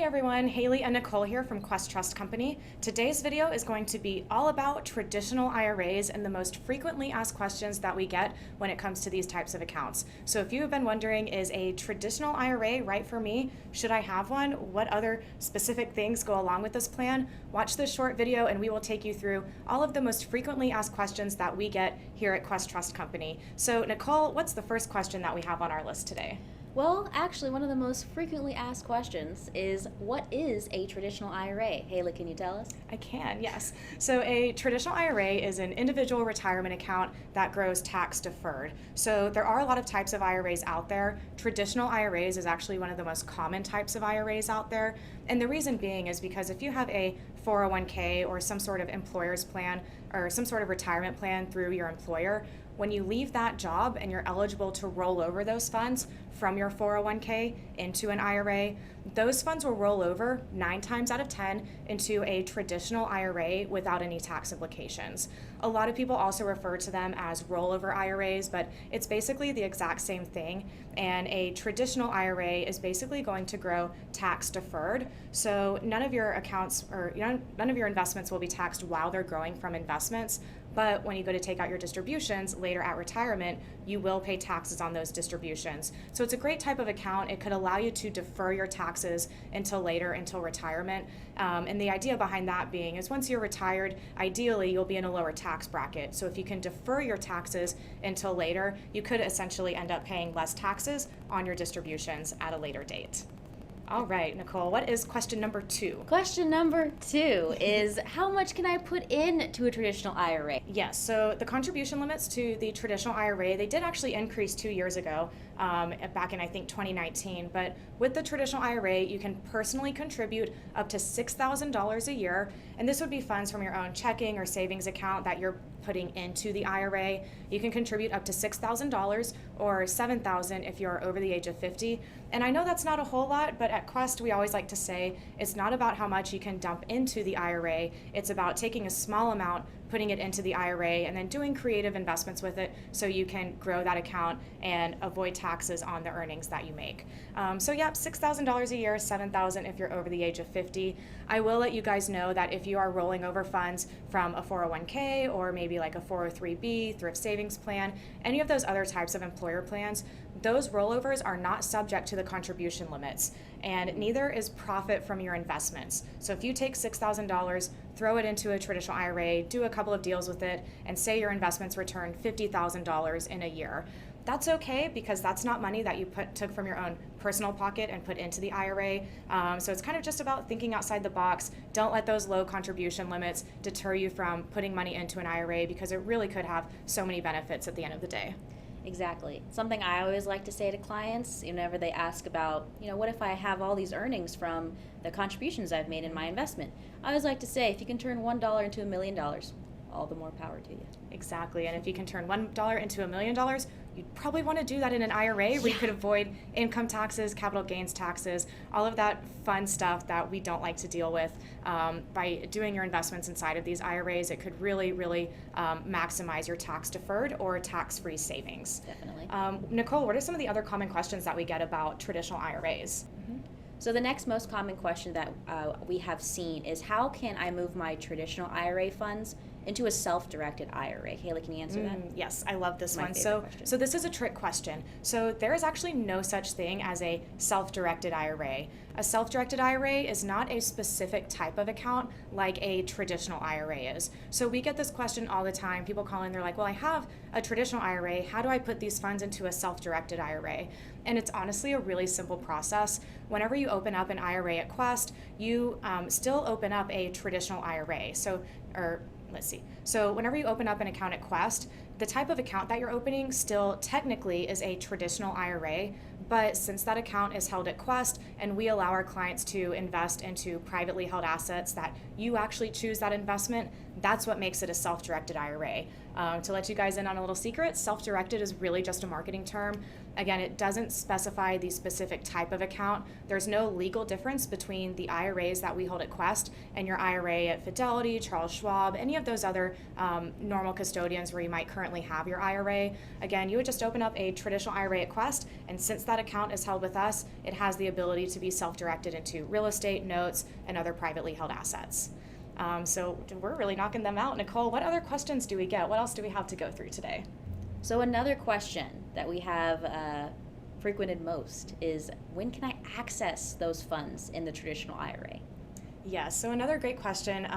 Hey everyone, Haley and Nicole here from Quest Trust Company. Today's video is going to be all about traditional IRAs and the most frequently asked questions that we get when it comes to these types of accounts. So if you have been wondering, is a traditional IRA right for me? Should I have one? What other specific things go along with this plan? Watch this short video and we will take you through all of the most frequently asked questions that we get here at Quest Trust Company. So Nicole, what's the first question that we have on our list today? Well, actually, one of the most frequently asked questions is, what is a traditional IRA? Haley, can you tell us? I can, yes. So a traditional IRA is an individual retirement account that grows tax deferred. So there are a lot of types of IRAs out there. Traditional IRAs is actually one of the most common types of IRAs out there. And the reason being is because if you have a 401k or some sort of employer's plan or some sort of retirement plan through your employer, when you leave that job and you're eligible to roll over those funds from your 401k into an IRA, those funds will roll over 9 times out of 10 into a traditional IRA without any tax implications. A lot of people also refer to them as rollover IRAs, but it's basically the exact same thing. And a traditional IRA is basically going to grow tax deferred. So none of your accounts or none of your investments will be taxed while they're growing from investments. But when you go to take out your distributions later at retirement, you will pay taxes on those distributions. So it's a great type of account. It could allow you to defer your taxes until later, until retirement. And the idea behind that being is once you're retired, ideally you'll be in a lower tax bracket. So if you can defer your taxes until later, you could essentially end up paying less taxes on your distributions at a later date. All right, Nicole, what is question number 2? Question number 2 is, how much can I put into a traditional IRA? Yes, so the contribution limits to the traditional IRA, they did actually increase 2 years ago, back in I think 2019, but with the traditional IRA, you can personally contribute up to $6,000 a year, and this would be funds from your own checking or savings account that you're putting into the IRA. You can contribute up to $6,000 or $7,000 if you're over the age of 50. And I know that's not a whole lot, but at Quest we always like to say it's not about how much you can dump into the IRA, it's about taking a small amount, putting it into the IRA, and then doing creative investments with it so you can grow that account and avoid taxes on the earnings that you make. So yeah, $6,000 a year, $7,000 if you're over the age of 50. I will let you guys know that if you are rolling over funds from a 401k or maybe like a 403b, thrift savings plan, any of those other types of employer plans, those rollovers are not subject to the contribution limits, and neither is profit from your investments. So if you take $6,000, throw it into a traditional IRA, do a couple of deals with it, and say your investments return $50,000 in a year, that's okay because that's not money that you took from your own personal pocket and put into the IRA. So it's kind of just about thinking outside the box. Don't let those low contribution limits deter you from putting money into an IRA because it really could have so many benefits at the end of the day. Exactly. Something I always like to say to clients whenever they ask about, what if I have all these earnings from the contributions I've made in my investment? I always like to say, if you can turn $1 into $1 million, all the more power to you. Exactly. And if you can turn $1 into $1 million, you'd probably want to do that in an IRA where you could avoid income taxes, capital gains taxes, all of that fun stuff that we don't like to deal with. By doing your investments inside of these IRAs, it could really, really maximize your tax deferred or tax-free savings. Definitely. Nicole, what are some of the other common questions that we get about traditional IRAs? So the next most common question that we have seen is, how can I move my traditional IRA funds into a self-directed IRA? Haley, can you answer that? Yes, I love this My one. favorite question. So this is a trick question. So there is actually no such thing as a self-directed IRA. A self-directed IRA is not a specific type of account like a traditional IRA is. So we get this question all the time. People call in, they're like, well, I have a traditional IRA. How do I put these funds into a self-directed IRA? And it's honestly a really simple process. Whenever you open up an IRA at Quest, you still open up a traditional IRA. So whenever you open up an account at Quest, the type of account that you're opening still technically is a traditional IRA, but since that account is held at Quest and we allow our clients to invest into privately held assets that you actually choose that investment, That's what makes it a self-directed IRA. To let you guys in on a little secret, self-directed is really just a marketing term. Again, it doesn't specify the specific type of account. There's no legal difference between the IRAs that we hold at Quest and your IRA at Fidelity, Charles Schwab, any of those other normal custodians where you might currently have your IRA. Again, you would just open up a traditional IRA at Quest, and since that account is held with us, it has the ability to be self-directed into real estate, notes, and other privately held assets. So we're really knocking them out. Nicole, what other questions do we get? What else do we have to go through today? So another question that we have frequented most is, when can I access those funds in the traditional IRA? Yes, so another great question.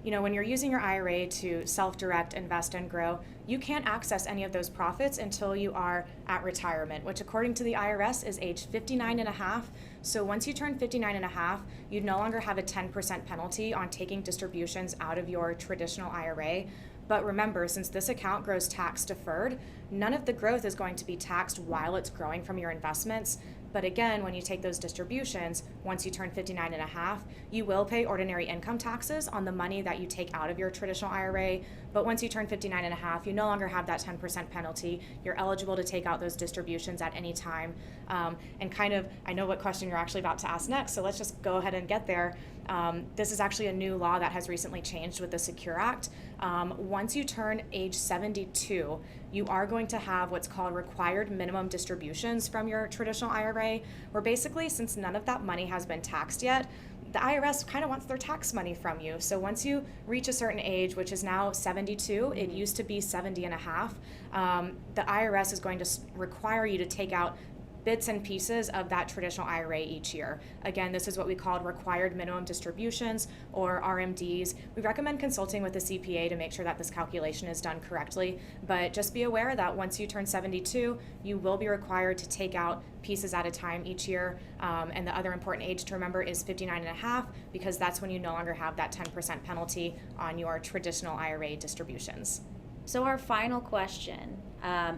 When you're using your IRA to self-direct, invest, and grow, you can't access any of those profits until you are at retirement, which according to the IRS is age 59 and a half. So once you turn 59 and a half, you no longer have a 10% penalty on taking distributions out of your traditional IRA. But remember, since this account grows tax deferred, none of the growth is going to be taxed while it's growing from your investments. But again, when you take those distributions, once you turn 59 and a half, you will pay ordinary income taxes on the money that you take out of your traditional IRA. But once you turn 59 and a half, you no longer have that 10% penalty. You're eligible to take out those distributions at any time. I know what question you're actually about to ask next, so let's just go ahead and get there. This is actually a new law that has recently changed with the Secure Act. Once you turn age 72, you are going to have what's called required minimum distributions from your traditional IRA, where basically, since none of that money has been taxed yet, the IRS kind of wants their tax money from you. So once you reach a certain age, which is now 72, it used to be 70 and a half, the IRS is going to require you to take out bits and pieces of that traditional IRA each year. Again, this is what we call required minimum distributions, or RMDs. We recommend consulting with a CPA to make sure that this calculation is done correctly, but just be aware that once you turn 72, you will be required to take out pieces at a time each year. And the other important age to remember is 59 and a half, because that's when you no longer have that 10% penalty on your traditional IRA distributions. So our final question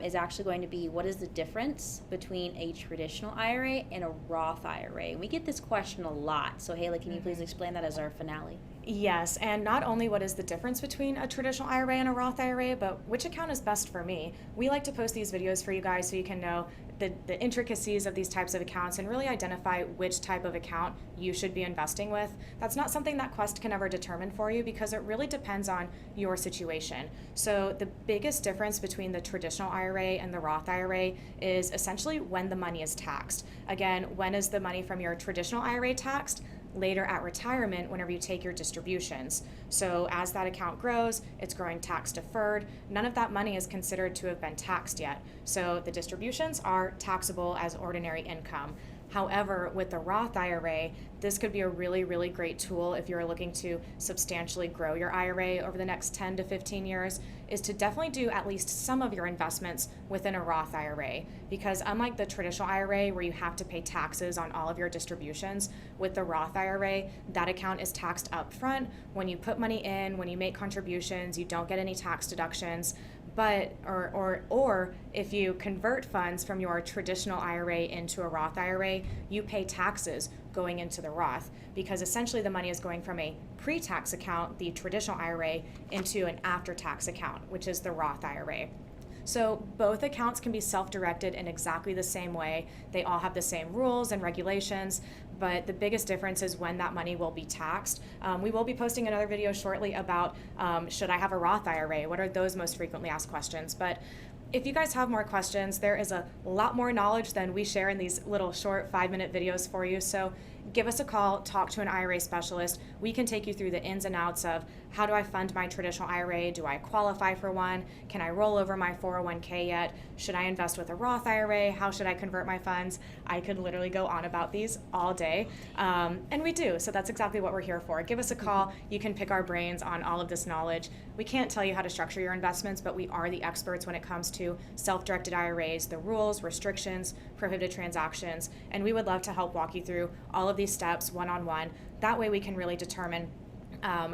is actually going to be, what is the difference between a traditional IRA and a Roth IRA? And we get this question a lot. So Haley, can you please explain that as our finale? Yes, and not only what is the difference between a traditional IRA and a Roth IRA, but which account is best for me. We like to post these videos for you guys so you can know the intricacies of these types of accounts and really identify which type of account you should be investing with. That's not something that Quest can ever determine for you, because it really depends on your situation. So the biggest difference between the traditional IRA and the Roth IRA is essentially when the money is taxed. Again, when is the money from your traditional IRA taxed? Later at retirement, whenever you take your distributions. So as that account grows, it's growing tax deferred. None of that money is considered to have been taxed yet. So the distributions are taxable as ordinary income. However, with the Roth IRA, this could be a really, really great tool if you're looking to substantially grow your IRA over the next 10 to 15 years, is to definitely do at least some of your investments within a Roth IRA. Because unlike the traditional IRA where you have to pay taxes on all of your distributions, with the Roth IRA, that account is taxed up front. When you put money in, when you make contributions, you don't get any tax deductions. But or if you convert funds from your traditional IRA into a Roth IRA, you pay taxes going into the Roth, because essentially the money is going from a pre-tax account, the traditional IRA, into an after-tax account, which is the Roth IRA. So both accounts can be self-directed in exactly the same way. They all have the same rules and regulations, but the biggest difference is when that money will be taxed. We will be posting another video shortly about should I have a Roth IRA? What are those most frequently asked questions? But if you guys have more questions, there is a lot more knowledge than we share in these little short 5-minute videos for you. So give us a call, talk to an IRA specialist. We can take you through the ins and outs of how do I fund my traditional IRA? Do I qualify for one? Can I roll over my 401k yet? Should I invest with a Roth IRA? How should I convert my funds? I could literally go on about these all day. And we do, so that's exactly what we're here for. Give us a call. You can pick our brains on all of this knowledge. We can't tell you how to structure your investments, but we are the experts when it comes to self-directed IRAs, the rules, restrictions, prohibited transactions, and we would love to help walk you through all of these steps one-on-one. That way we can really determine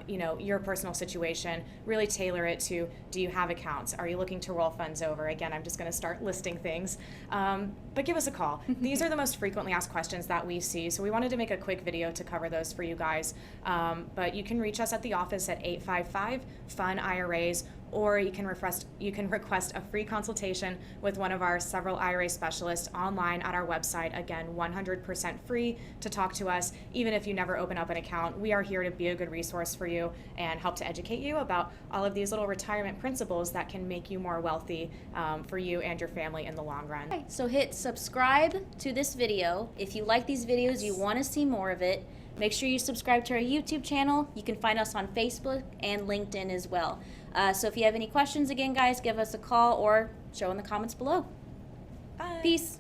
your personal situation, really tailor it to, do you have accounts? Are you looking to roll funds over? Again, I'm just going to start listing things, but give us a call. These are the most frequently asked questions that we see, so we wanted to make a quick video to cover those for you guys. But you can reach us at the office at 855-FUN-IRAs, or you can request a free consultation with one of our several IRA specialists online at our website. Again, 100% free to talk to us. Even if you never open up an account, we are here to be a good resource for you and help to educate you about all of these little retirement principles that can make you more wealthy for you and your family in the long run. Okay, so hit subscribe to this video. If you like these videos, you want to see more of it, make sure you subscribe to our YouTube channel. You can find us on Facebook and LinkedIn as well. So if you have any questions, again, guys, give us a call or show in the comments below. Bye. Peace.